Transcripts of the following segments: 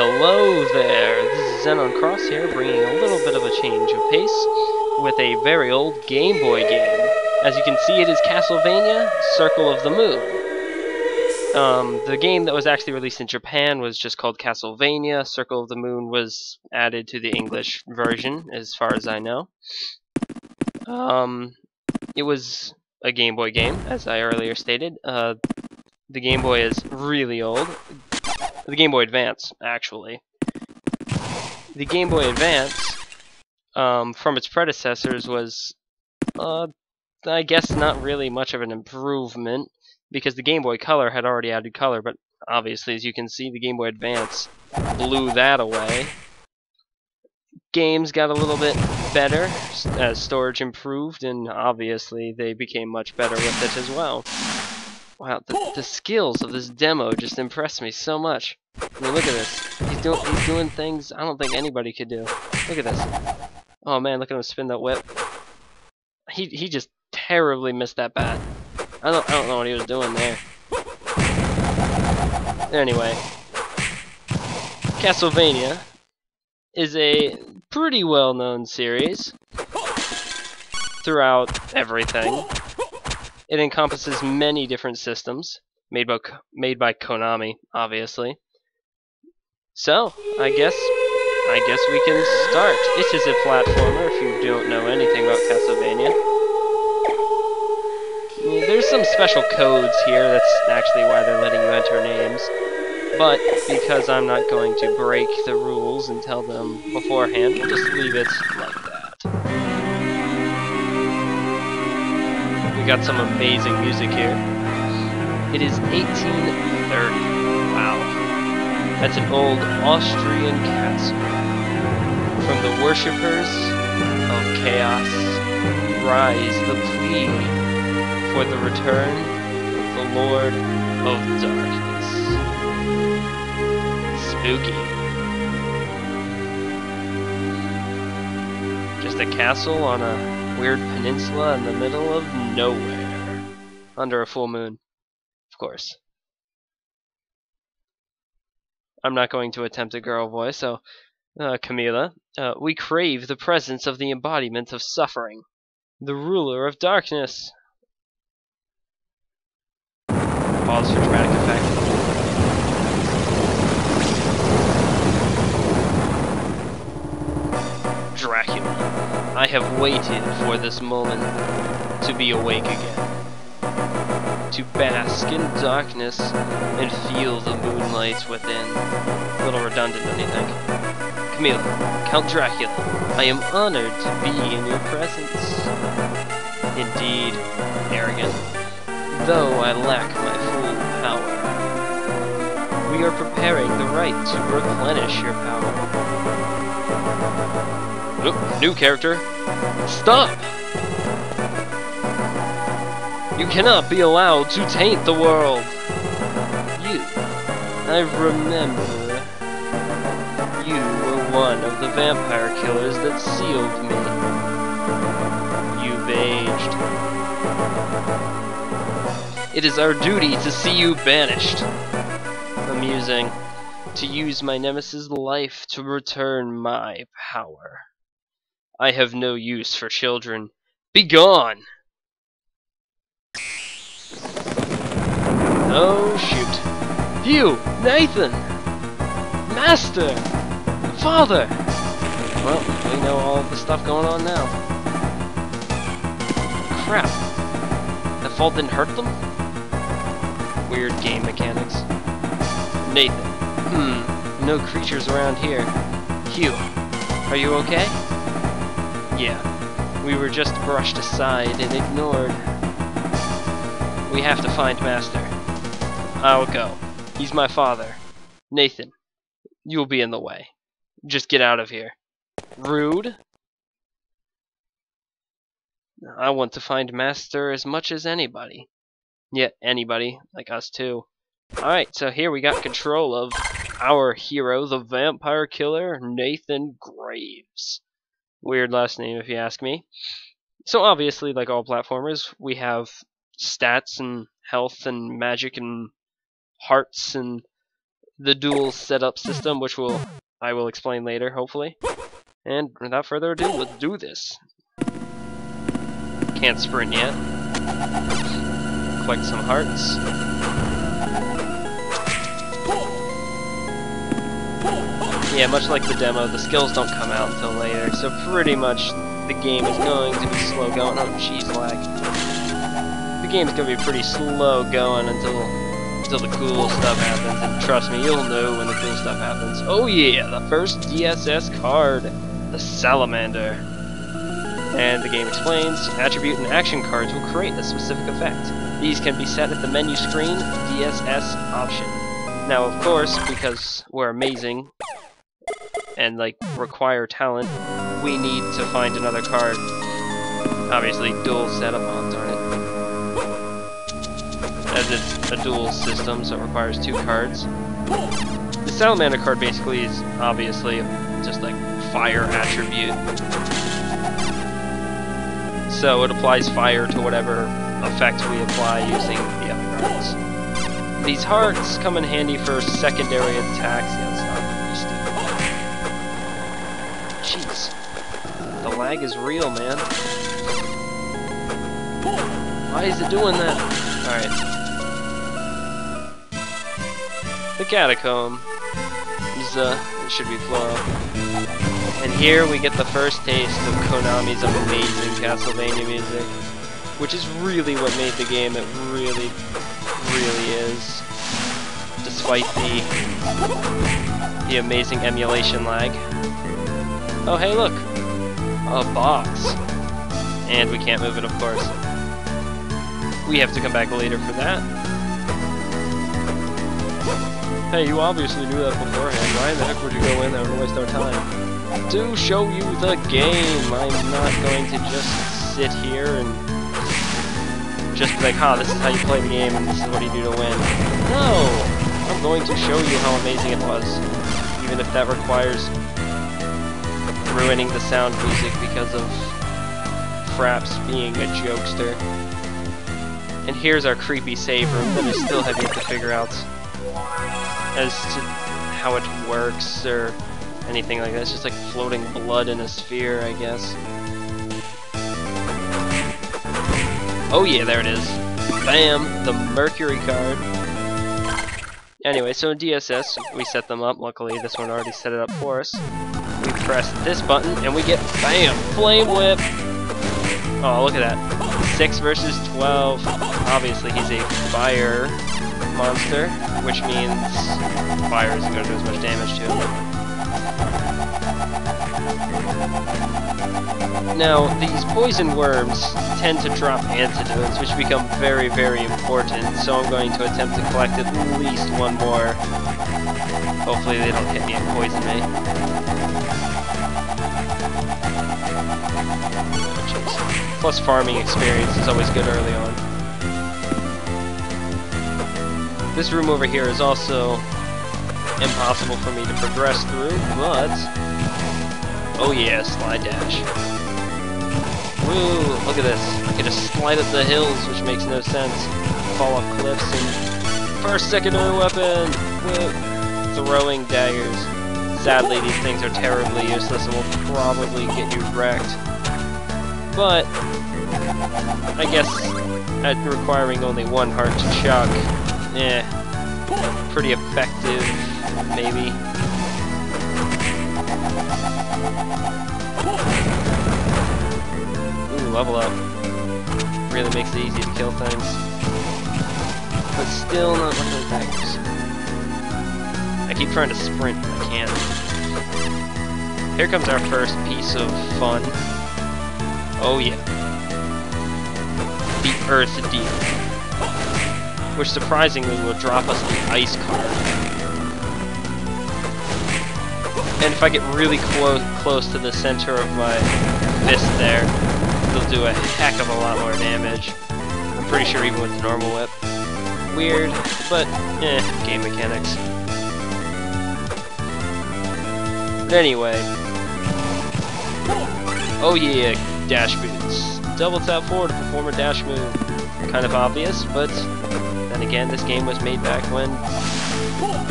Hello there, this is Xenon Cross here, bringing a little bit of a change of pace with a very old Game Boy game. As you can see, it is Castlevania, Circle of the Moon. The game that was actually released in Japan was just called Castlevania. Circle of the Moon was added to the English version, as far as I know. It was a Game Boy game, as I earlier stated. The Game Boy is really old. The Game Boy Advance, actually. The Game Boy Advance, from its predecessors, was, I guess, not really much of an improvement, because the Game Boy Color had already added color, but obviously, as you can see, the Game Boy Advance blew that away. Games got a little bit better as storage improved, and obviously, they became much better with it as well. Wow, the skills of this demo just impressed me so much. I mean, look at this. He's doing things I don't think anybody could do. Look at this. Oh man, look at him spin that whip. He just terribly missed that bat. I don't know what he was doing there. Anyway, Castlevania is a pretty well-known series throughout everything. It encompasses many different systems made by Konami, obviously. So, I guess we can start. It is a platformer if you don't know anything about Castlevania. There's some special codes here, that's actually why they're letting you enter names. But because I'm not going to break the rules and tell them beforehand, we'll just leave it like that. We got some amazing music here. It is 1830. Wow. That's an old Austrian castle. From the worshippers of chaos, rise the plea for the return of the Lord of Darkness. Spooky. Just a castle on a weird peninsula in the middle of nowhere. Under a full moon, of course. I'm not going to attempt a girl voice, so Camila, we crave the presence of the embodiment of suffering, the ruler of darkness. Pause for dramatic effect. Dracula, I have waited for this moment to be awake again. To bask in darkness and feel the moonlight within. A little redundant, don't you think? Camila, Count Dracula, I am honored to be in your presence. Indeed, arrogant, though I lack my full power. We are preparing the right to replenish your power. Nope, new character. Stop! You cannot be allowed to taint the world. I remember. You were one of the vampire killers that sealed me. You've aged. It is our duty to see you banished. Amusing. To use my nemesis' life to return my power. I have no use for children. Begone! Oh, shoot. You! Nathan! Master! Father! Well, we know all the stuff going on now. Crap. That fall didn't hurt them? Weird game mechanics. Nathan. No creatures around here. Hugh, are you okay? Yeah. We were just brushed aside and ignored. We have to find Master. I'll go. He's my father. Nathan, you'll be in the way. Just get out of here. Rude. I want to find Master as much as anybody. Yeah, anybody, like us too. Alright, so here we got control of our hero, the vampire killer, Nathan Graves. Weird last name if you ask me. So obviously, like all platformers, we have stats and health and magic and hearts and the dual setup system, which I will explain later, hopefully. And without further ado, let's do this. Can't sprint yet. Collect some hearts. Yeah, much like the demo, the skills don't come out until later, so pretty much the game is going to be slow going. Oh, jeez, lag. The game is going to be pretty slow going until the cool stuff happens, and trust me, you'll know when the cool stuff happens. Oh yeah, the first DSS card, the Salamander. And the game explains, attribute and action cards will create a specific effect. These can be set at the menu screen, DSS option. Now, of course, because we're amazing and like require talent, we need to find another card. Obviously, dual setup. Oh, darn it. As it's a dual system, so it requires 2 cards. The Salamander card basically is obviously just like fire attribute. So it applies fire to whatever effect we apply using the other cards. These hearts come in handy for secondary attacks. Yeah, it's not really stupid. Jeez. The lag is real, man. Why is it doing that? Alright. The Catacomb. It should be plural. And here we get the first taste of Konami's amazing Castlevania music, which is really what made the game. It really, really is. Despite the amazing emulation lag. Oh, hey, look! A box. And we can't move it, of course. We have to come back later for that. Hey, you obviously knew that beforehand. Why in the heck would you go in there and waste our time? To show you the game! I'm not going to just sit here and just be like, this is how you play the game and this is what you do to win. No! I'm going to show you how amazing it was. Even if that requires ruining the sound music because of Fraps being a jokester. And here's our creepy save room that I still have yet to figure out as to how it works or anything like that. It's just like floating blood in a sphere, I guess. Oh yeah, there it is. Bam! The Mercury card. Anyway, so in DSS, we set them up. Luckily, this one already set it up for us. We press this button, and we get, bam! Flame Whip! Oh, look at that. 6 versus 12. Obviously, he's a fire monster, which means fire isn't going to do as much damage to him. Now, these poison worms tend to drop antidotes, which become very, very important, so I'm going to attempt to collect at least one more. Hopefully they don't hit me and poison me. Plus farming experience is always good early on. This room over here is also impossible for me to progress through, but oh yeah, slide dash. Woo, look at this. I can just slide up the hills, which makes no sense. Fall off cliffs and first secondary weapon! Woo. Throwing daggers. Sadly, these things are terribly useless and will probably get you wrecked. But I guess at requiring only 1 heart to chuck, pretty effective, maybe. Ooh, level up. Really makes it easy to kill things. But still not with those daggers. I keep trying to sprint, but I can't. Here comes our first piece of fun. Oh yeah. The Earth Deal. Which surprisingly will drop us the ice card. And if I get really close to the center of my fist there, they'll do a heck of a lot more damage. I'm pretty sure even with the normal whip. Weird, but game mechanics. But anyway. Oh yeah, dash boots. Double tap forward to perform a dash move. Kind of obvious, but then again, this game was made back when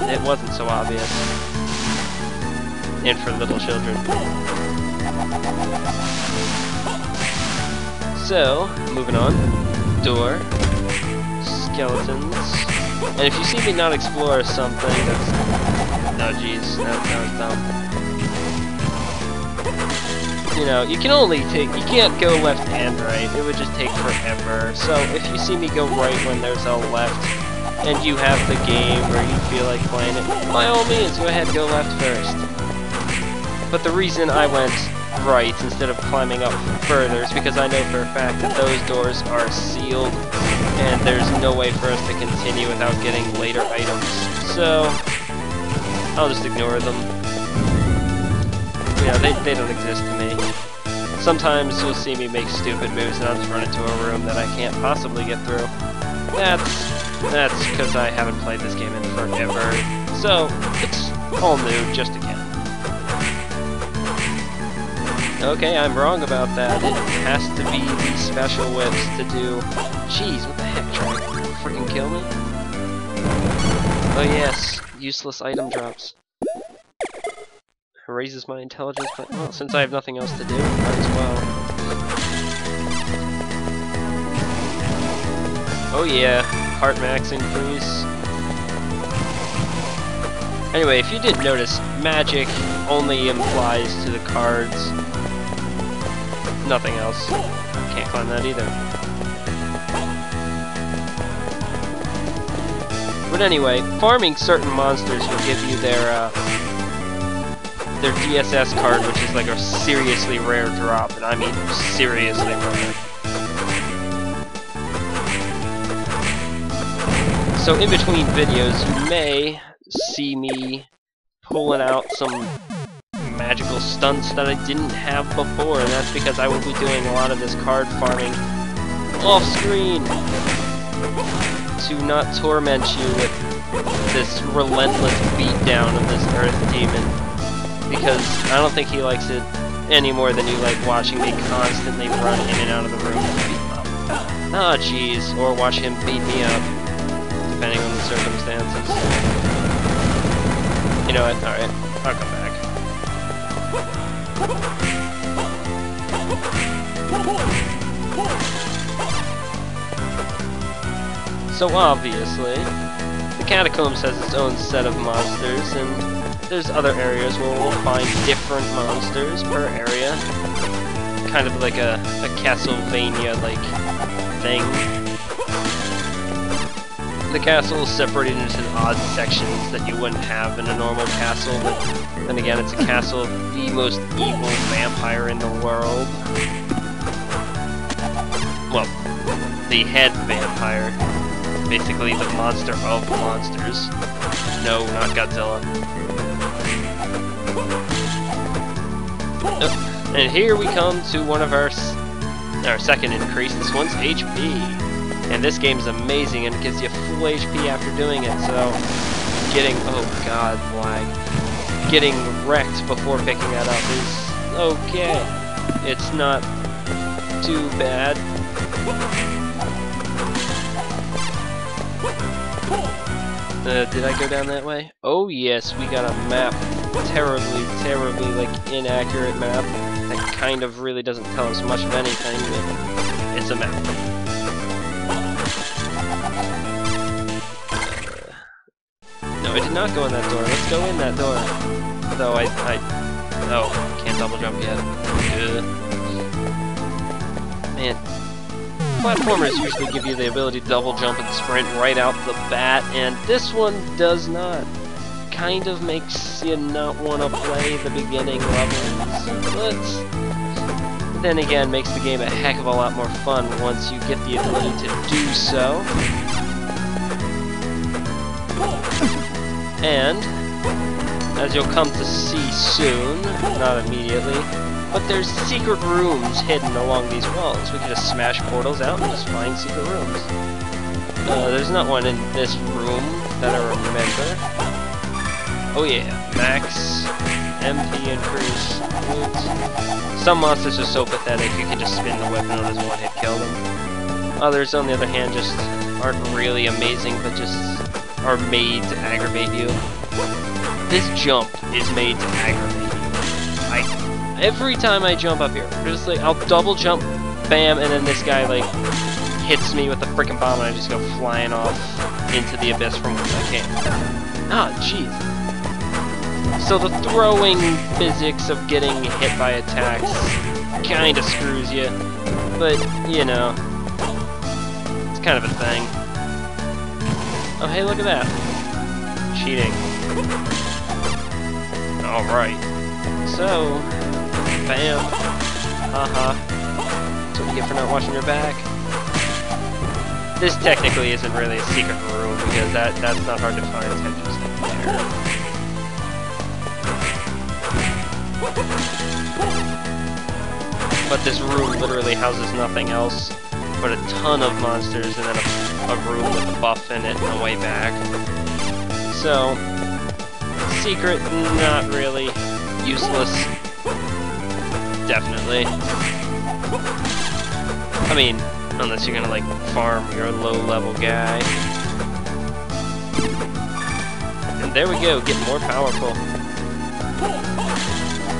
it wasn't so obvious. And for little children. So, moving on. Door. Skeletons. And if you see me not explore something, that's... Oh jeez, that was dumb. You know, you can only take... You can't go left and right. It would just take forever. So, if you see me go right when there's a left, and you have the game, or you feel like playing it, by all means, go ahead and go left first. But the reason I went right instead of climbing up further is because I know for a fact that those doors are sealed, and there's no way for us to continue without getting later items. So, I'll just ignore them. You know, they don't exist to me. Sometimes you'll see me make stupid moves and I'll just run into a room that I can't possibly get through. That's because I haven't played this game in forever. So, it's all new, just again. Okay, I'm wrong about that. It has to be the special whips to do... Jeez, what the heck, trying to freaking kill me? Oh yes, useless item drops. Raises my intelligence, but well, since I have nothing else to do, might as well. Oh yeah, heart max increase. Anyway, if you didn't notice, magic only applies to the cards. Nothing else. Can't climb that either. But anyway, farming certain monsters will give you their DSS card, which is like a seriously rare drop, and I mean seriously rare. So in between videos, you may see me pulling out some magical stunts that I didn't have before, and that's because I will be doing a lot of this card farming off screen to not torment you with this relentless beatdown of this Earth Demon, because I don't think he likes it any more than you like watching me constantly run in and out of the room and beat him up. Ah, jeez, or watch him beat me up, depending on the circumstances. You know what? Alright, I'll come back. So obviously, the Catacombs has its own set of monsters, and there's other areas where we'll find different monsters per area. Kind of like a Castlevania-like thing. The castle is separated into odd sections that you wouldn't have in a normal castle, but then again, it's a castle of the most evil vampire in the world. Well, the head vampire. Basically the monster of monsters. No, not Godzilla. Oh, and here we come to one of our second increase. This one's HP. And this game's amazing and it gives you full HP after doing it, so getting, oh god, lag. Getting wrecked before picking that up is okay. It's not too bad. Did I go down that way? Oh yes, we got a map. Terribly, like, inaccurate map. That kind of really doesn't tell us much of anything, but it's a map. No, I did not go in that door. Let's go in that door. Though oh, can't double jump yet. Man. Platformers usually give you the ability to double jump and sprint right out the bat, and this one does not. Kind of makes you not want to play the beginning levels, but then again makes the game a heck of a lot more fun once you get the ability to do so. And, as you'll come to see soon, not immediately, but there's secret rooms hidden along these walls. We can just smash portals out and just find secret rooms. There's not one in this room that I remember. Oh yeah, max MP increase. Oops. Some monsters are so pathetic you can just spin the weapon and just one hit kill them. Others, on the other hand, just aren't really amazing, but just are made to aggravate you. This jump is made to aggravate you. Every time I jump up here, just like I'll double jump, bam, and then this guy like hits me with the frickin' bomb, and I just go flying off into the abyss from whence I came. Ah, jeez. So the throwing physics of getting hit by attacks kinda screws you, but you know, it's kind of a thing. Oh, hey, look at that. Cheating. Alright. So, bam. Haha. That's what you get for not watching your back. This technically isn't really a secret room, because that's not hard to find. It's just there. But this room literally houses nothing else but a ton of monsters and then a room with a buff in it on the way back. So, secret, not really. Useless. Definitely. I mean, unless you're gonna like farm your low-level guy. And there we go, getting more powerful.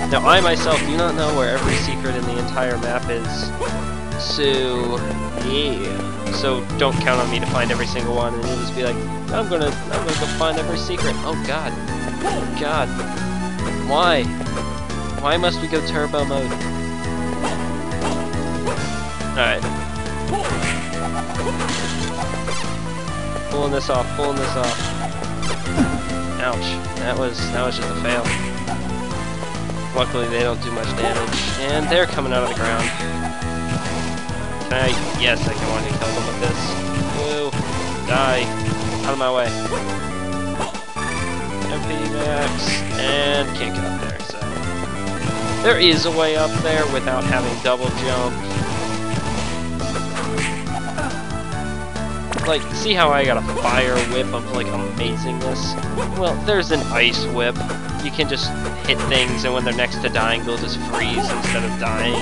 Now I myself do not know where every secret in the entire map is, so yeah. So don't count on me to find every single one, and you'll just be like, I'm gonna go find every secret. Oh God, God, why? Why must we go turbo mode? All right, pulling this off, pulling this off. Ouch, that was just a fail. Luckily they don't do much damage, and they're coming out of the ground. Can I? Yes, I can want to kill them with this. Woo! Die! Out of my way. MP max, and can't get up there, so... There is a way up there without having double jump. Like, see how I got a fire whip? I'm like amazing this. Well, there's an ice whip. You can just hit things, and when they're next to dying, they'll just freeze instead of dying.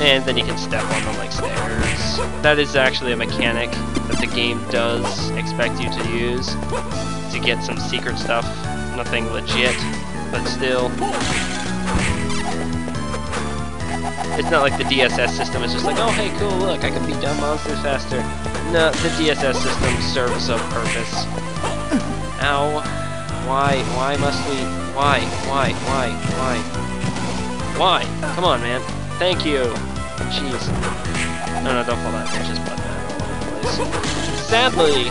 And then you can step on them like stairs. That is actually a mechanic that the game does expect you to use to get some secret stuff. Nothing legit, but still. It's not like the DSS system is just like, oh hey cool, look, I can beat down monsters faster. No, the DSS system serves a purpose. Ow. Why must we? Why? Come on, man. Thank you. Jeez. No, don't fall down. There's just blood all over the place. Sadly,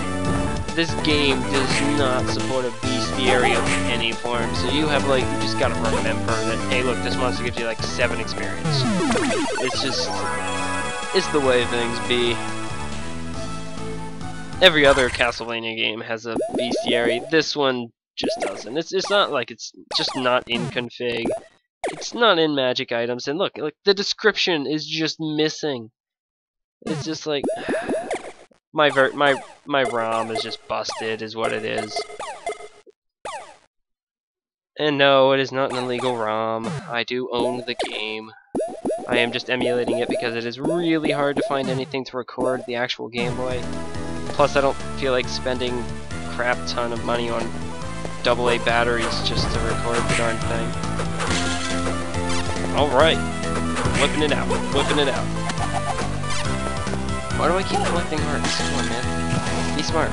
this game does not support a bestiary of any form, so you have like, you just gotta remember that, hey look, this monster gives you like 7 experience. It's the way things be. Every other Castlevania game has a bestiary. This one just doesn't. It's not like it's just not in config. It's not in magic items, and look, like the description is just missing. It's just like my ROM is just busted, is what it is. And no, it is not an illegal ROM. I do own the game. I am just emulating it because it is really hard to find anything to record the actual Game Boy. Plus, I don't feel like spending a crap ton of money on AA batteries just to record the darn thing. Alright. Whipping it out. Whipping it out. Why do I keep collecting hearts? Come on, man. Be smart.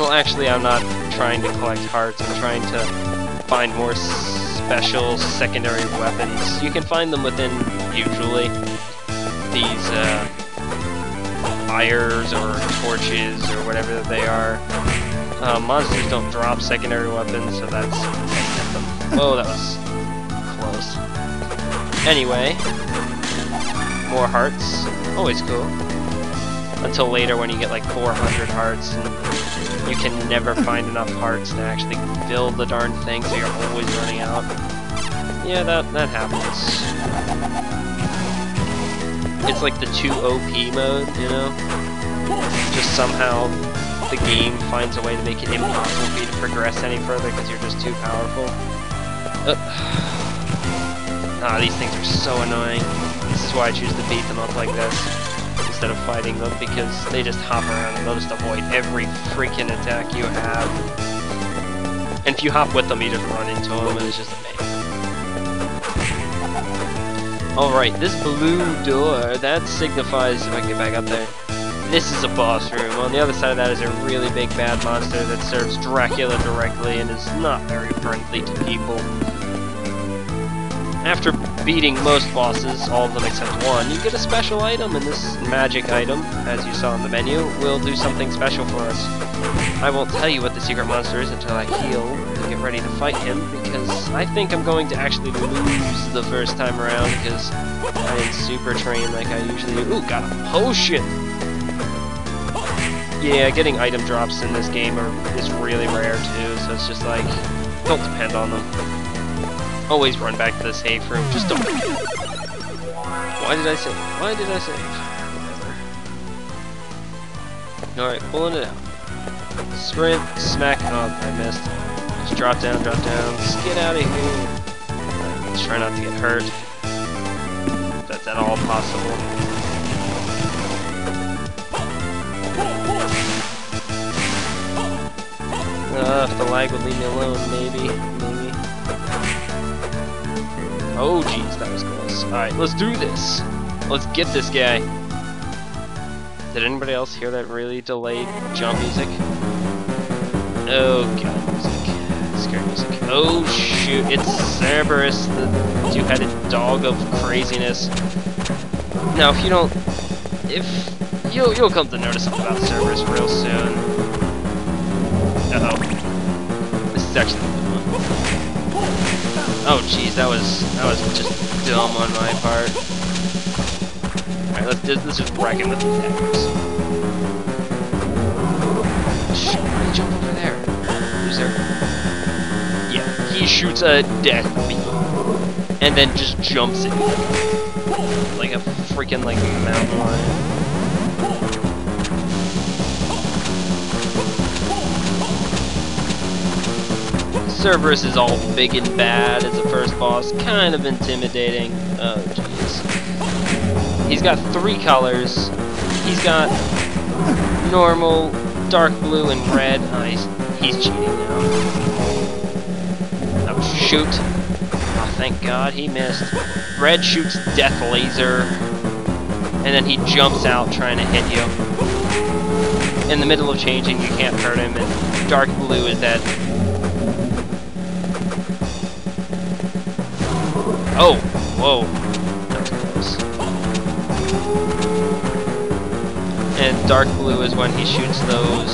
Well, actually, I'm not trying to collect hearts. I'm trying to find more special secondary weapons. You can find them within, usually, these, fires or torches or whatever they are. Monsters don't drop secondary weapons, so that's how you get them. Whoa, that was close. Anyway, more hearts. Always cool. Until later when you get like 400 hearts and you can never find enough hearts to actually build the darn thing, so you're always running out. Yeah, that happens. It's like the 2 OP mode, you know? Just somehow the game finds a way to make it impossible for you to progress any further because you're just too powerful. These things are so annoying. This is why I choose to beat them up like this. instead of fighting them, because they just hop around and they'll just avoid every freaking attack you have. And if you hop with them, you just run into them, and it's just amazing. Alright, this blue door, that signifies, if I can get back up there, this is a boss room. On the other side of that is a really big bad monster that serves Dracula directly and is not very friendly to people. After beating most bosses, all of them except one, you get a special item, and this magic item, as you saw in the menu, will do something special for us. I won't tell you what the secret monster is until I heal and get ready to fight him, because I think I'm going to actually lose the first time around, because I didn't super train like I usually do. Ooh, got a potion! Yeah, getting item drops in this game is really rare too, so it's just like, don't depend on them. Always run back to the save room, just don't. Why did I save? Why did I save? Alright, pulling it out. Sprint, smack, oh, I missed. Just drop down, just get out of here. Let's try not to get hurt. If that's at all possible. If the lag would leave me alone, maybe. Oh jeez, that was close. Alright, let's do this. Let's get this guy. Did anybody else hear that really delayed jump music? Oh god, music. Scary music. Oh shoot, it's Cerberus, the two-headed dog of craziness. Now if you don't... You'll come to notice something about Cerberus real soon. Uh-oh. This is actually a good one. Oh jeez, that was just dumb on my part. Alright, let's just wreck him with the daggers. Shoot, why did he jump over there? Who's there? Yeah, he shoots a death beam. And then just jumps it. Like a freaking mountain lion. Cerberus is all big and bad as the first boss, kind of intimidating. Oh jeez. He's got 3 colors. He's got normal, dark blue, and red. Oh, he's cheating now. Oh shoot. Oh thank god he missed. Red shoots death laser, and then he jumps out trying to hit you. In the middle of changing, you can't hurt him, and dark blue is that... Oh! Whoa! That was close. And dark blue is when he shoots those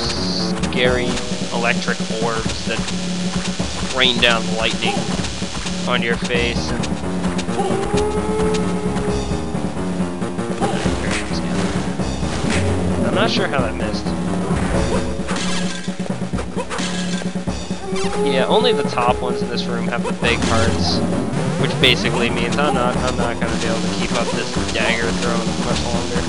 scary electric orbs that rain down lightning on your face. And... Here it comes again. I'm not sure how that missed. Yeah, only the top ones in this room have the big hearts. Which basically means I'm not gonna be able to keep up this dagger throwing much longer.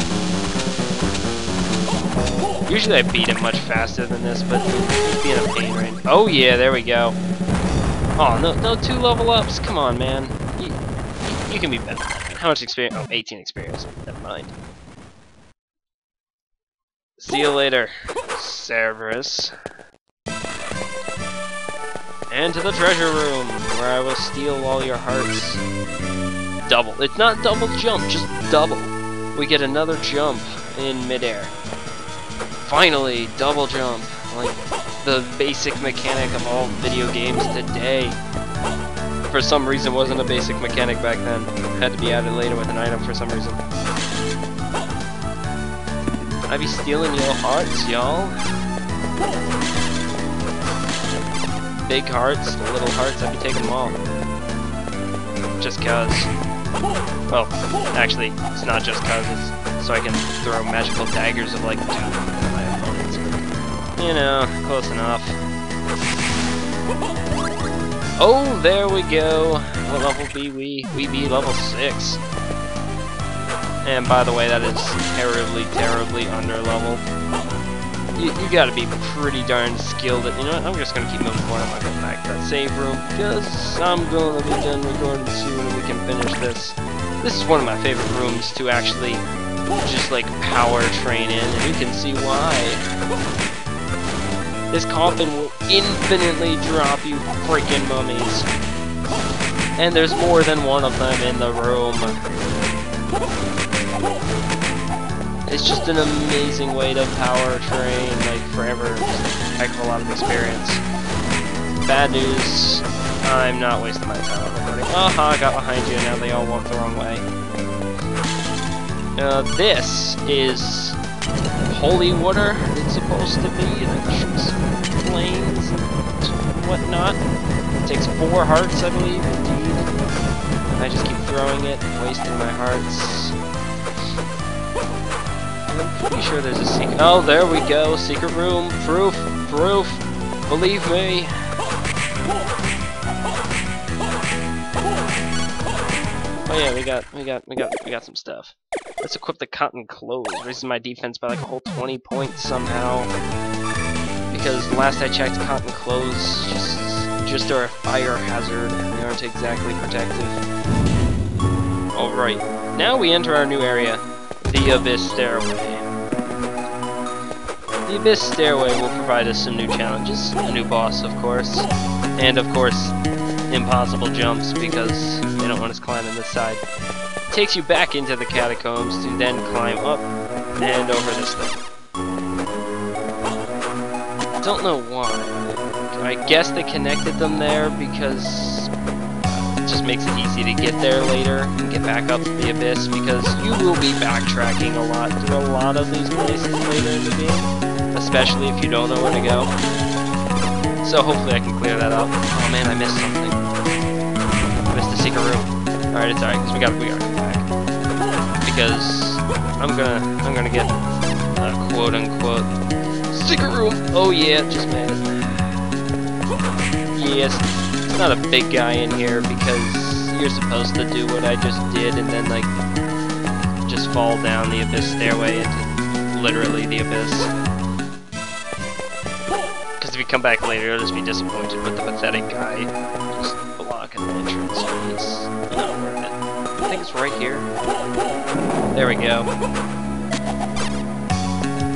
Usually I beat him much faster than this, but he's being a pain right now. Oh yeah, there we go. Oh no 2 level ups. Come on, man. You can be better than that. How much experience? Oh, 18 experience. Never mind. See you later, Cerberus. And to the treasure room, where I will steal all your hearts. Double. It's not double jump, just double. We get another jump in midair. Finally, double jump. Like the basic mechanic of all video games today. For some reason, wasn't a basic mechanic back then. Had to be added later with an item for some reason. I be stealing your hearts, y'all. Big hearts, little hearts, I'd be taking them all. Just cause. Well, actually, it's not just cause, it's so I can throw magical daggers of like 2 at my opponents. You know, close enough. Oh, there we go. What level be we? We be level 6. And by the way, that is terribly under-leveled. You gotta be pretty darn skilled at, you know what, I'm just gonna keep moving forward. I'm not going back to that save room, because I'm gonna be done recording soon and we can finish this. This is one of my favorite rooms to actually just like power train in, and you can see why. This coffin will infinitely drop you freaking mummies. And there's more than one of them in the room. It's just an amazing way to power train, like forever. Heck of a lot of experience. Bad news, I'm not wasting my time recording. Aha, I got behind you, now they all walk the wrong way. This is holy water. It's supposed to be like flames and whatnot. It takes 4 hearts, I believe, indeed. I just keep throwing it, wasting my hearts. I'm pretty sure there's a secret. Oh, there we go. Secret room. Proof. Proof. Believe me. Oh yeah, we got some stuff. Let's equip the cotton clothes. Raises my defense by like a whole 20 points somehow. Because last I checked, cotton clothes just are a fire hazard. They aren't exactly protective. Alright, now we enter our new area, the Abyss Stairway. The Abyss Stairway will provide us some new challenges, a new boss of course, and of course, impossible jumps because they don't want us climbing this side. It takes you back into the catacombs to then climb up and over this thing. Don't know why. I guess they connected them there because it just makes it easy to get there later and get back up the abyss, because you will be backtracking a lot through a lot of these places later in the game, especially if you don't know where to go. So hopefully I can clear that up. Oh man, I missed something. I missed the secret room. Alright, it's alright, because we gotta come back. Because I'm gonna get a quote unquote secret room. Oh yeah, just made it. Yes, it's not a big guy in here because you're supposed to do what I just did and then like just fall down the abyss stairway into literally the abyss. Because if you come back later, you'll just be disappointed with the pathetic guy just blocking the entrance. It's not worth it. I think it's right here. There we go.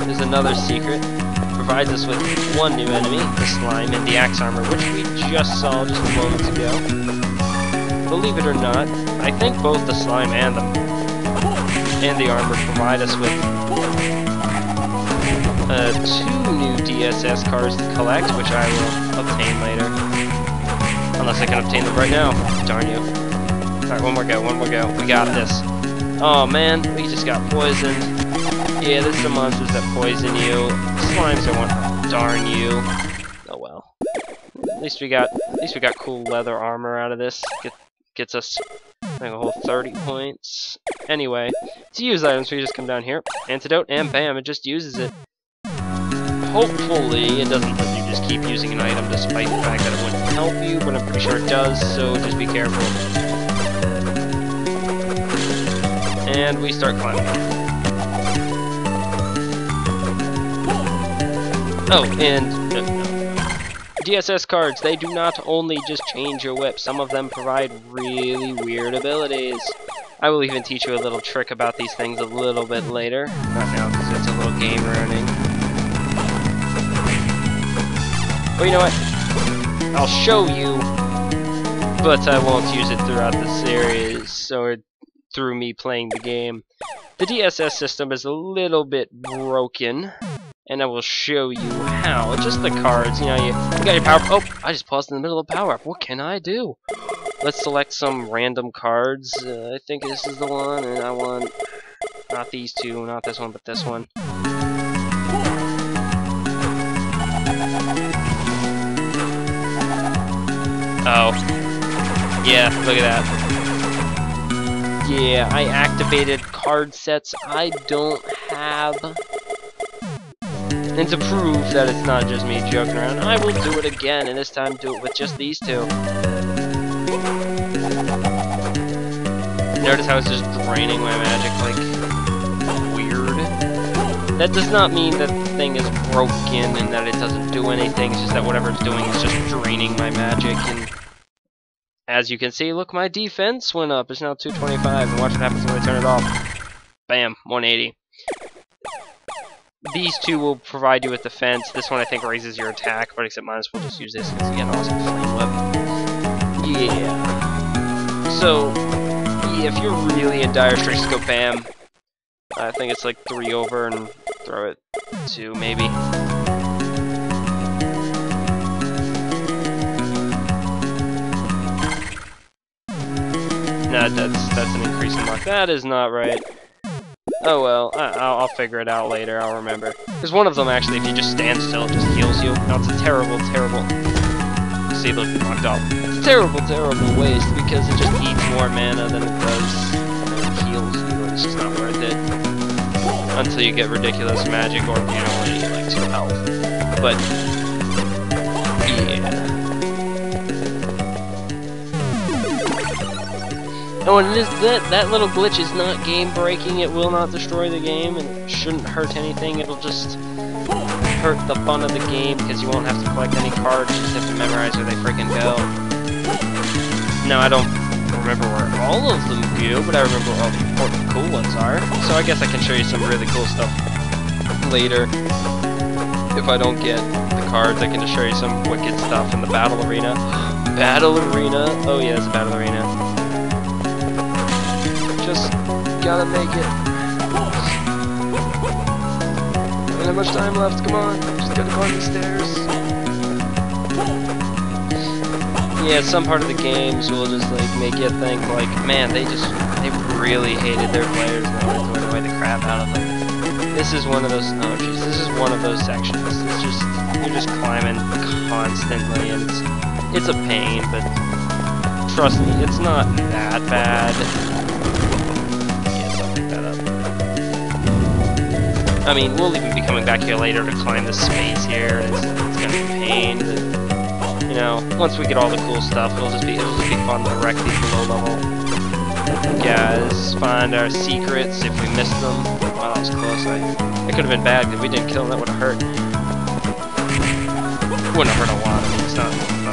There's another secret. Provides us with one new enemy, the slime, and the axe armor, which we just saw just moments ago. Believe it or not, I think both the slime and the armor provide us with 2 new DSS cards to collect, which I will obtain later. Unless I can obtain them right now. Darn you. Alright, one more go. We got this. Oh man, we just got poisoned. Yeah, this is the monsters that poison you. Slimes are one. Darn you. Oh well. At least we got cool leather armor out of this. Gets us like a whole 30 points. Anyway, to use items, we just come down here, antidote, and bam, it just uses it. Hopefully, it doesn't let you just keep using an item despite the fact that it wouldn't help you, but I'm pretty sure it does, so just be careful. And we start climbing. Oh, and DSS cards, they do not only just change your whip, some of them provide really weird abilities. I will even teach you a little trick about these things a little bit later. Not now, because it's a little game ruining. Well, you know what? I'll show you, but I won't use it throughout the series, or through me playing the game. The DSS system is a little bit broken, and I will show you how. Just the cards, you know, you got your power. Oh, I just paused in the middle of power up. What can I do? Let's select some random cards. I think this is the one, and I want not these two, not this one, but this one. Oh, yeah, look at that. Yeah, I activated card sets I don't have. And to prove that it's not just me joking around, I will do it again, and this time do it with just these 2. Notice how it's just draining my magic, like, weird? That does not mean that the thing is broken and that it doesn't do anything, it's just that whatever it's doing is just draining my magic, and as you can see, look, my defense went up. It's now 225, and watch what happens when I turn it off. Bam, 180. These two will provide you with defense. This one I think raises your attack, but except might as well just use this because you get an awesome flame whip. Yeah. So, yeah, if you're really in dire straits, go bam. I think it's like 3 over and throw it 2 maybe. No, that's an increase in luck. That is not right. Oh well, I'll figure it out later, I'll remember. There's one of them actually, if you just stand still, it just heals you. Now it's a terrible, terrible... See, look, locked up. It's a terrible, terrible waste because it just eats more mana than it does. And it heals you, and it's just not worth it. Until you get ridiculous magic or you only need like 2 health. But, yeah. Oh, and that little glitch is not game breaking. It will not destroy the game, and it shouldn't hurt anything. It'll just hurt the fun of the game because you won't have to collect any cards. You just have to memorize where they freaking go. Now I don't remember where all of them go, but I remember where all the important cool ones are. So I guess I can show you some really cool stuff later. If I don't get the cards, I can just show you some wicked stuff in the battle arena. Battle arena. Oh yeah, it's a battle arena. Just gotta make it. Don't have much time left, come on. Just gotta climb these stairs. Yeah, some part of the games will just like make you think like, man, they really hated their players and they were throwing away the crap out of them. This is one of those, oh jeez, this is one of those sections. It's just, you're just climbing constantly and it's a pain, but trust me, it's not that bad. I mean, we'll even be coming back here later to climb the space here. It's gonna be a pain. But, you know, once we get all the cool stuff, it'll just be fun to wreck these below level guys. Find our secrets if we missed them. Wow, that was close. It could have been bad if we didn't kill them. That would have hurt. Wouldn't have hurt a lot. I mean, it's not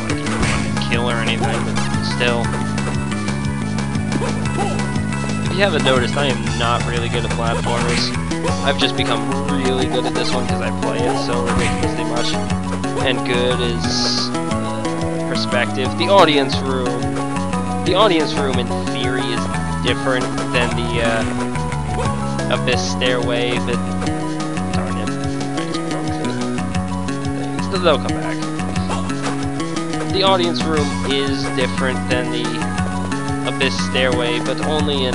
like you want to kill or anything, but still. If you haven't noticed, I am not really good at platformers. I've just become really good at this one because I play it so ridiculously much. And good is perspective. The audience room in theory is different than the Abyss Stairway, but darn it, I just broke the things. They'll come back. The audience room is different than the Abyss Stairway, but only in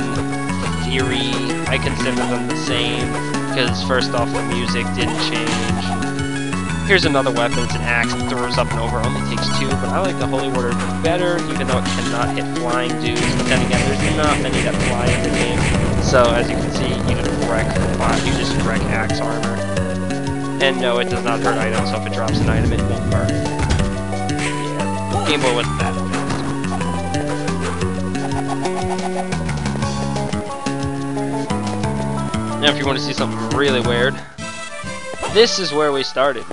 theory. I consider them the same, because first off, the music didn't change. Here's another weapon, it's an axe that throws up and over, only takes 2, but I like the Holy Water better, even though it cannot hit flying dudes. But then again, there's not many that fly in the game, so as you can see, you just wreck axe armor. And no, it does not hurt items, so if it drops an item, it won't burn. Yeah, Game Boy wasn't that advanced. Now if you want to see something really weird, this is where we started.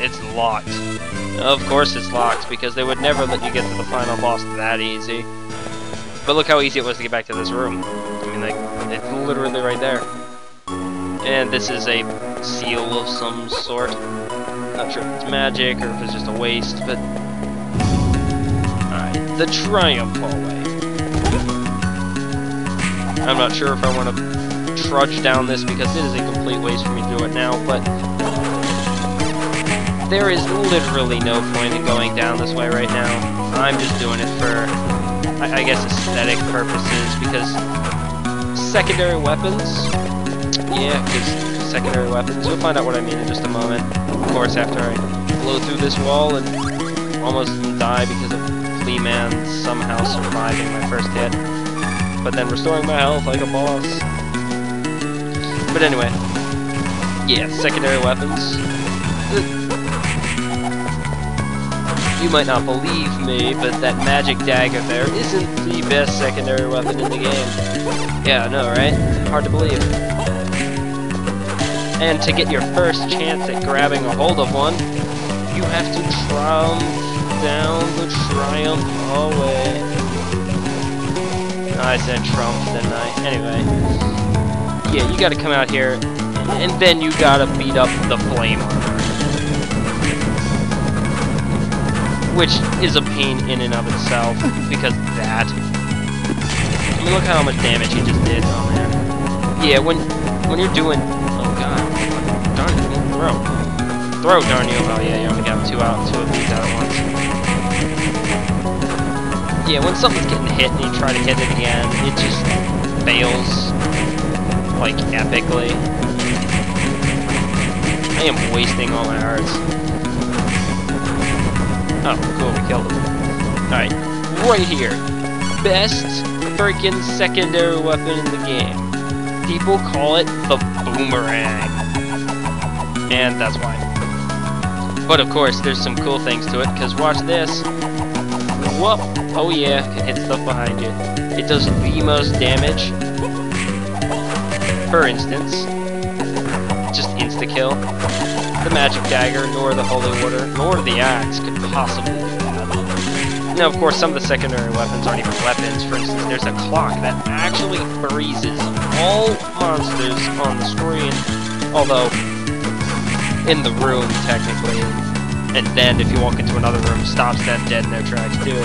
It's locked. Of course it's locked, because they would never let you get to the final boss that easy. But look how easy it was to get back to this room. I mean, like, it's literally right there. And this is a seal of some sort. Not sure if it's magic or if it's just a waste, but... Alright, the Triumph Hallway. I'm not sure if I want to trudge down this because it is a complete waste for me to do it now, but there is literally no point in going down this way right now. I'm just doing it for, I guess, aesthetic purposes, because secondary weapons, yeah, because secondary weapons, you'll find out what I mean in just a moment. Of course, after I blow through this wall and almost die because of Flea Man somehow surviving my first hit, but then restoring my health like a boss. But anyway, yeah, secondary weapons. You might not believe me, but that magic dagger there isn't the best secondary weapon in the game. Yeah, I know, right? Hard to believe. And to get your first chance at grabbing a hold of one, you have to tromp down the Triumph Hallway. I said Trump, didn't I? Anyway. Yeah, you gotta come out here, and then you gotta beat up the flame armor. Which is a pain in and of itself, because that... I mean, look how much damage he just did. Oh, man. Yeah, when you're doing... Oh, God. Darn it, man. Throw, darn you. Oh, yeah, you only got two of these out at once. Yeah, when something's getting hit and you try to hit it again, it just fails, like, epically. I am wasting all my hearts. Oh, cool, we killed him. Alright, right here. Best freaking secondary weapon in the game. People call it the boomerang. And that's why. But of course, there's some cool things to it, because watch this. Whoop! Oh yeah, can hit stuff behind you. It does the most damage. For instance, just insta-kill. The magic dagger, nor the holy water, nor the axe could possibly do that. Now, of course, some of the secondary weapons aren't even weapons. For instance, there's a clock that actually freezes all monsters on the screen. Although, in the room, technically. And then, if you walk into another room, stops them dead in their tracks, too.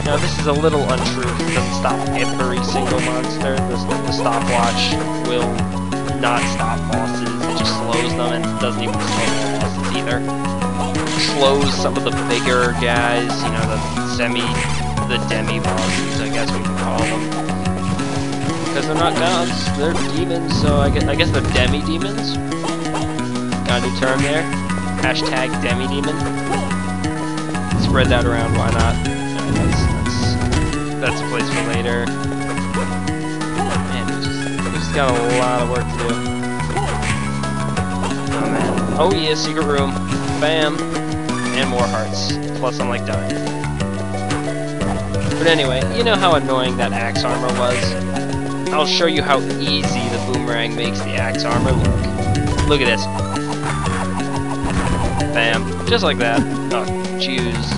Now, this is a little untrue. It doesn't stop every single monster. The stopwatch will not stop bosses. It just slows them, and it doesn't even slow the bosses either. It slows some of the bigger guys, you know, the demi-bosses, I guess we can call them. Because they're not gods, they're demons, so I guess they're demi-demons? Got a new term there? Hashtag demi-demon. Spread that around, why not? That's a place for later. Man, we just got a lot of work to do. Oh man. Oh yeah, secret room. Bam. And more hearts. Plus I'm like dying. But anyway, you know how annoying that axe armor was? I'll show you how easy the boomerang makes the axe armor look. Look at this. Bam. Just like that. Oh, Jesus.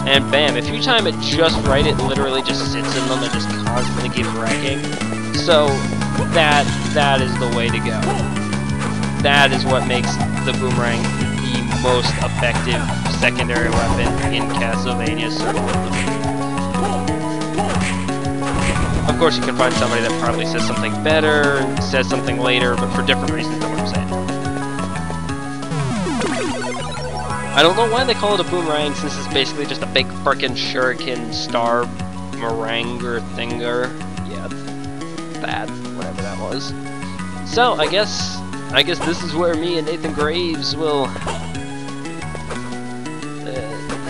And bam, if you time it just right, it literally just sits in them and just constantly keeps wrecking. So, that is the way to go. That is what makes the boomerang the most effective secondary weapon in Castlevania Circle. Of course, you can find somebody that probably says something better, says something later, but for different reasons than what I'm saying. I don't know why they call it a boomerang, since it's basically just a big frickin' shuriken star meringue thinger. Yeah, that, whatever that was. So, I guess this is where me and Nathan Graves will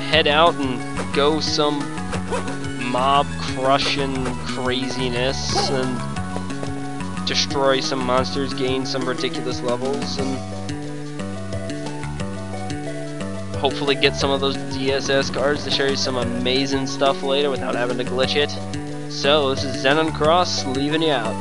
head out and go some mob-crushing craziness and destroy some monsters, gain some ridiculous levels, and hopefully get some of those DSS cards to show you some amazing stuff later without having to glitch it. So, this is Xenon Cross, leaving you out.